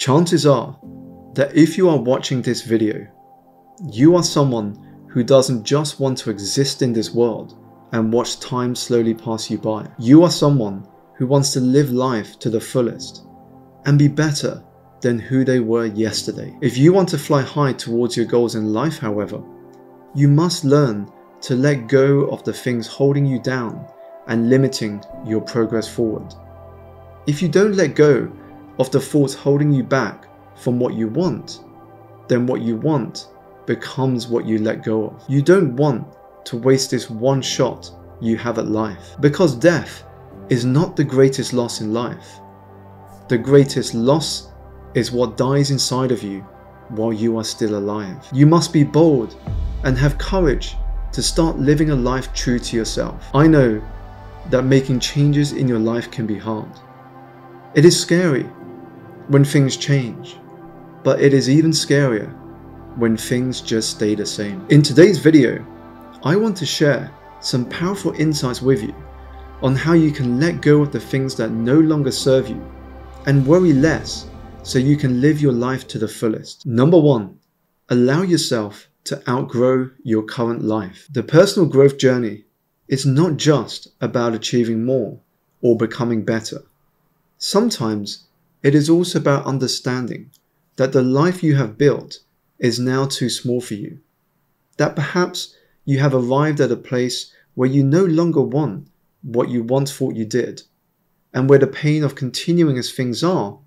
Chances are that if you are watching this video, you are someone who doesn't just want to exist in this world and watch time slowly pass you by. You are someone who wants to live life to the fullest and be better than who they were yesterday. If you want to fly high towards your goals in life, however, you must learn to let go of the things holding you down and limiting your progress forward. If you don't let go of the thoughts holding you back from what you want, then what you want becomes what you let go of. You don't want to waste this one shot you have at life, because death is not the greatest loss in life. The greatest loss is what dies inside of you while you are still alive. You must be bold and have courage to start living a life true to yourself. I know that making changes in your life can be hard. It is scary when things change, but it is even scarier when things just stay the same. In today's video, I want to share some powerful insights with you on how you can let go of the things that no longer serve you and worry less so you can live your life to the fullest. Number 1, allow yourself to outgrow your current life. The personal growth journey is not just about achieving more or becoming better. Sometimes it is also about understanding that the life you have built is now too small for you. That perhaps you have arrived at a place where you no longer want what you once thought you did, and where the pain of continuing as things are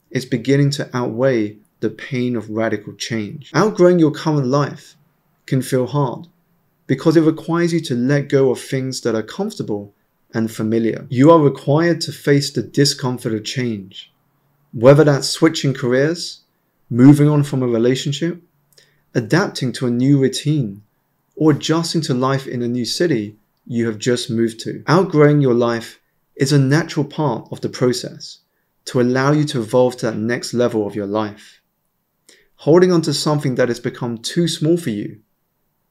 is beginning to outweigh the pain of radical change. Outgrowing your current life can feel hard because it requires you to let go of things that are comfortable and familiar. You are required to face the discomfort of change, whether that's switching careers, moving on from a relationship, adapting to a new routine, or adjusting to life in a new city you have just moved to. Outgrowing your life is a natural part of the process to allow you to evolve to that next level of your life. Holding on to something that has become too small for you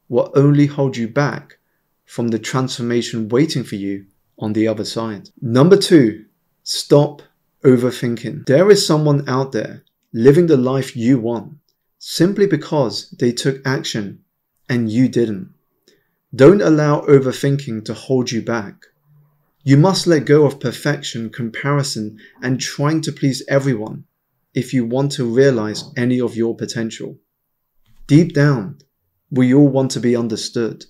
will only hold you back from the transformation waiting for you on the other side. Number 2, stop overthinking. There is someone out there living the life you want simply because they took action and you didn't. Don't allow overthinking to hold you back. You must let go of perfection, comparison, and trying to please everyone if you want to realize any of your potential. Deep down, we all want to be understood,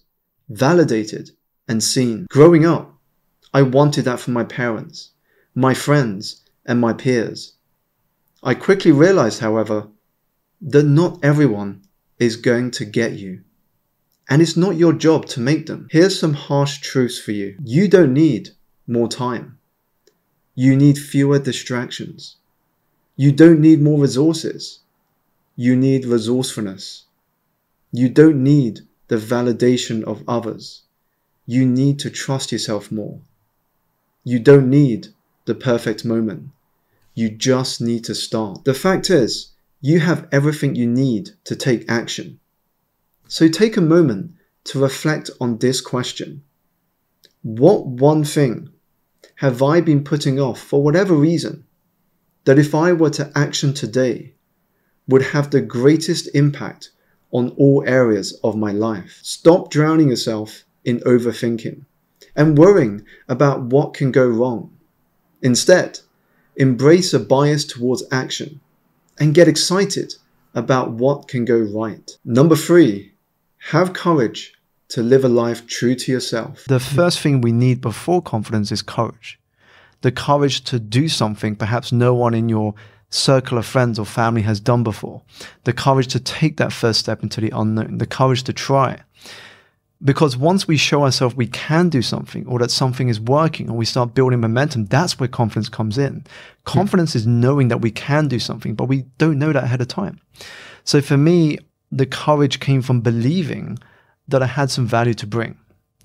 validated, and seen. Growing up, I wanted that from my parents, my friends, and my peers. I quickly realized, however, that not everyone is going to get you, and it's not your job to make them. Here's some harsh truths for you. You don't need more time. You need fewer distractions. You don't need more resources. You need resourcefulness. You don't need the validation of others. You need to trust yourself more. You don't need the perfect moment. You just need to start. The fact is, you have everything you need to take action. So take a moment to reflect on this question. What one thing have I been putting off for whatever reason that if I were to action today would have the greatest impact on all areas of my life? Stop drowning yourself in overthinking and worrying about what can go wrong. Instead, embrace a bias towards action and get excited about what can go right. Number 3, have courage to live a life true to yourself. The first thing we need before confidence is courage. The courage to do something perhaps no one in your circle of friends or family has done before. The courage to take that first step into the unknown. The courage to try. Because once we show ourselves we can do something, or that something is working, or we start building momentum, that's where confidence comes in. Confidence is knowing that we can do something, but we don't know that ahead of time. So for me, the courage came from believing that I had some value to bring.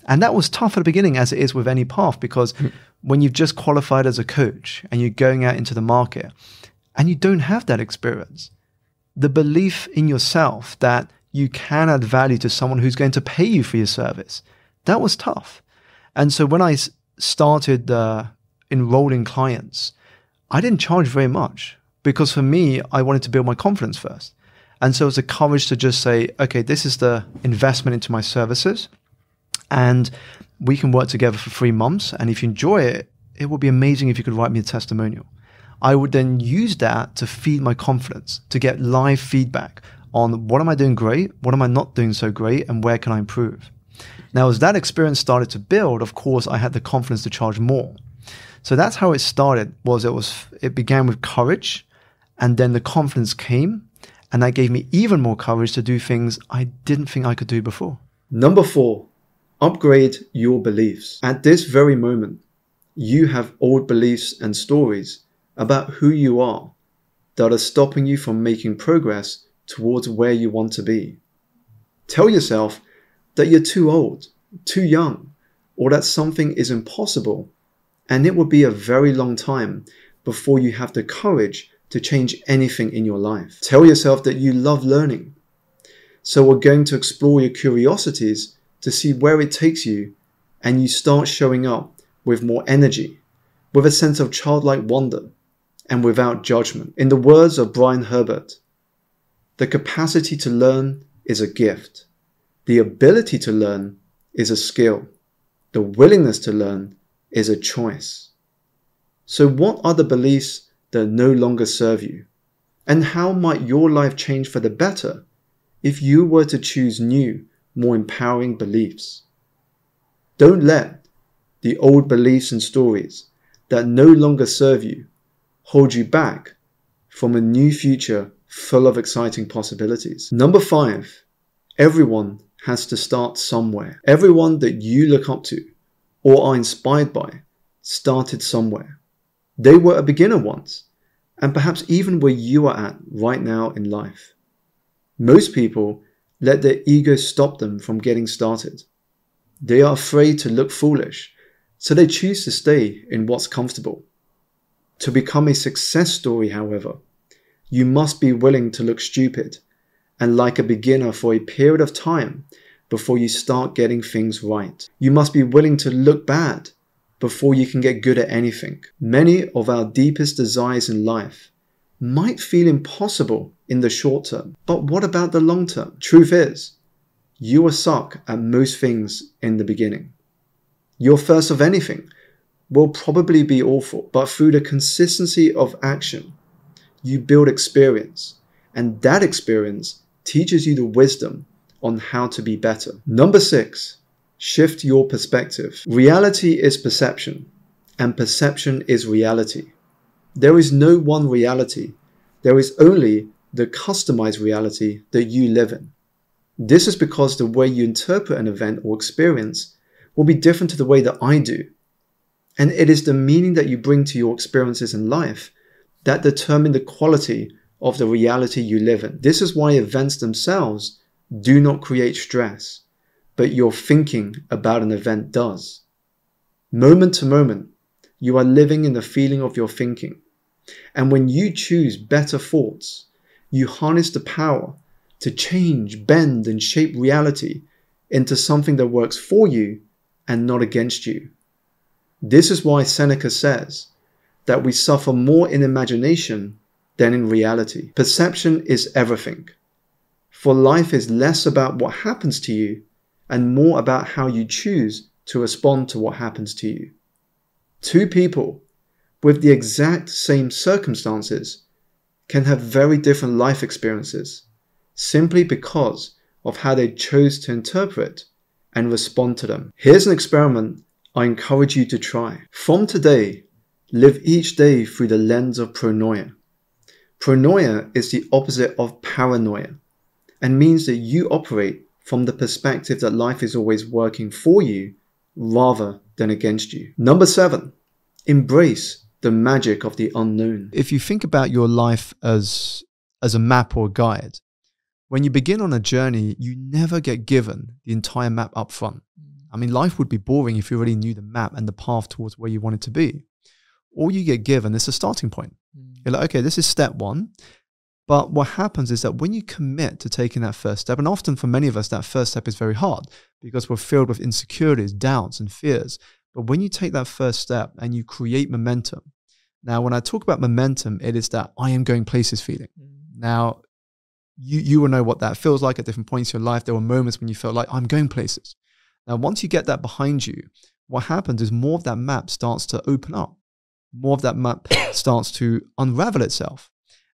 And that was tough at the beginning, as it is with any path, because when you've just qualified as a coach and you're going out into the market and you don't have that experience, the belief in yourself that you can add value to someone who's going to pay you for your service, that was tough. And so when I started enrolling clients, I didn't charge very much. Because for me, I wanted to build my confidence first. And so it was the courage to just say, okay, this is the investment into my services, and we can work together for 3 months. And if you enjoy it, it would be amazing if you could write me a testimonial. I would then use that to feed my confidence, to get live feedback on what am I doing great, what am I not doing so great, and where can I improve. Now, as that experience started to build, of course, I had the confidence to charge more. So that's how it started. It began with courage, and then the confidence came, and that gave me even more courage to do things I didn't think I could do before. Number 4, upgrade your beliefs. At this very moment, you have old beliefs and stories about who you are that are stopping you from making progress towards where you want to be. Tell yourself that you're too old, too young, or that something is impossible, and it will be a very long time before you have the courage to change anything in your life. Tell yourself that you love learning, so we're going to explore your curiosities to see where it takes you, and you start showing up with more energy, with a sense of childlike wonder, and without judgment. In the words of Brian Herbert, the capacity to learn is a gift. The ability to learn is a skill. The willingness to learn is a choice. So what are the beliefs that no longer serve you? And how might your life change for the better if you were to choose new, more empowering beliefs? Don't let the old beliefs and stories that no longer serve you hold you back from a new future full of exciting possibilities. Number 5, everyone has to start somewhere. Everyone that you look up to or are inspired by started somewhere. They were a beginner once, and perhaps even where you are at right now in life. Most people let their ego stop them from getting started. They are afraid to look foolish, so they choose to stay in what's comfortable. To become a success story, however, you must be willing to look stupid and like a beginner for a period of time before you start getting things right. You must be willing to look bad before you can get good at anything. Many of our deepest desires in life might feel impossible in the short term, but what about the long term? Truth is, you will suck at most things in the beginning. Your first of anything will probably be awful, but through the consistency of action, you build experience, and that experience teaches you the wisdom on how to be better. Number 6, shift your perspective. Reality is perception, and perception is reality. There is no one reality. There is only the customized reality that you live in. This is because the way you interpret an event or experience will be different to the way that I do. And it is the meaning that you bring to your experiences in life that determine the quality of the reality you live in. This is why events themselves do not create stress, but your thinking about an event does. Moment to moment, you are living in the feeling of your thinking. And when you choose better thoughts, you harness the power to change, bend, and shape reality into something that works for you and not against you. This is why Seneca says that we suffer more in imagination than in reality. Perception is everything. For life is less about what happens to you and more about how you choose to respond to what happens to you. Two people with the exact same circumstances can have very different life experiences simply because of how they chose to interpret and respond to them. Here's an experiment I encourage you to try. From today, live each day through the lens of pronoia. Pronoia is the opposite of paranoia and means that you operate from the perspective that life is always working for you rather than against you. Number 7, embrace the magic of the unknown. If you think about your life as a map or a guide, when you begin on a journey, you never get given the entire map up front. I mean, life would be boring if you already knew the map and the path towards where you want it to be. All you get given is a starting point. You're like, okay, this is step 1. But what happens is that when you commit to taking that first step, and often for many of us, that first step is very hard because we're filled with insecurities, doubts, and fears. But when you take that first step and you create momentum, Now, when I talk about momentum, it is that I am going places feeling. Now, you will know what that feels like at different points in your life. There were moments when you felt like I'm going places. Now, once you get that behind you, what happens is more of that map starts to open up. More of that map starts to unravel itself.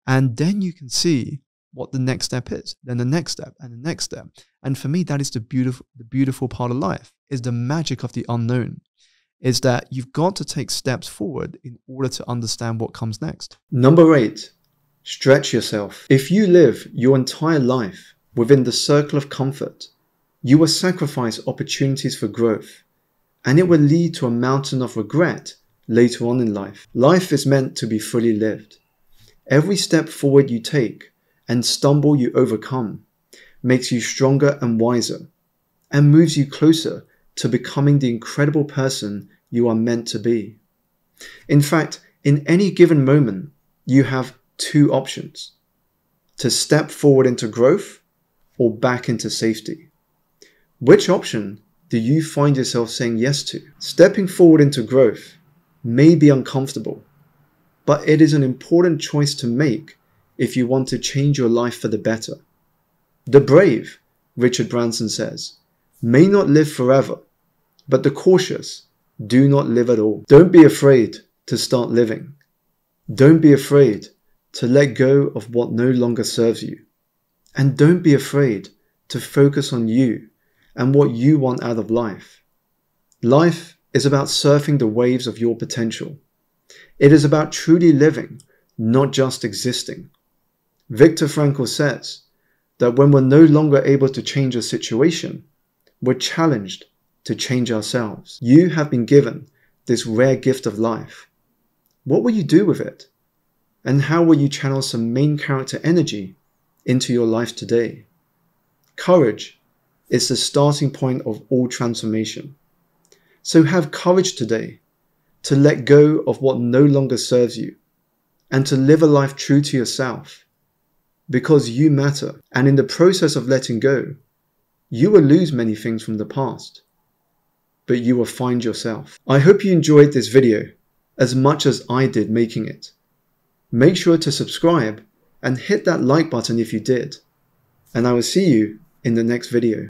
And then you can see what the next step is, then the next step and the next step. And for me, that is the beautiful part of life, is the magic of the unknown, is that you've got to take steps forward in order to understand what comes next. Number 8, stretch yourself. If you live your entire life within the circle of comfort, you will sacrifice opportunities for growth, and it will lead to a mountain of regret later on in life. Life is meant to be fully lived. Every step forward you take and stumble you overcome makes you stronger and wiser, and moves you closer to becoming the incredible person you are meant to be. In fact, in any given moment, you have 2 options: to step forward into growth or back into safety. Which option do you find yourself saying yes to? Stepping forward into growth may be uncomfortable, but it is an important choice to make if you want to change your life for the better. The brave, Richard Branson says, may not live forever, but the cautious do not live at all. Don't be afraid to start living. Don't be afraid to let go of what no longer serves you. And don't be afraid to focus on you and what you want out of life. Life is about surfing the waves of your potential. It is about truly living, not just existing. Viktor Frankl says that when we're no longer able to change a situation, we're challenged to change ourselves. You have been given this rare gift of life. What will you do with it? And how will you channel some main character energy into your life today? Courage is the starting point of all transformation. So have courage today to let go of what no longer serves you and to live a life true to yourself, because you matter. And in the process of letting go, you will lose many things from the past, but you will find yourself. I hope you enjoyed this video as much as I did making it. Make sure to subscribe and hit that like button if you did, and I will see you in the next video.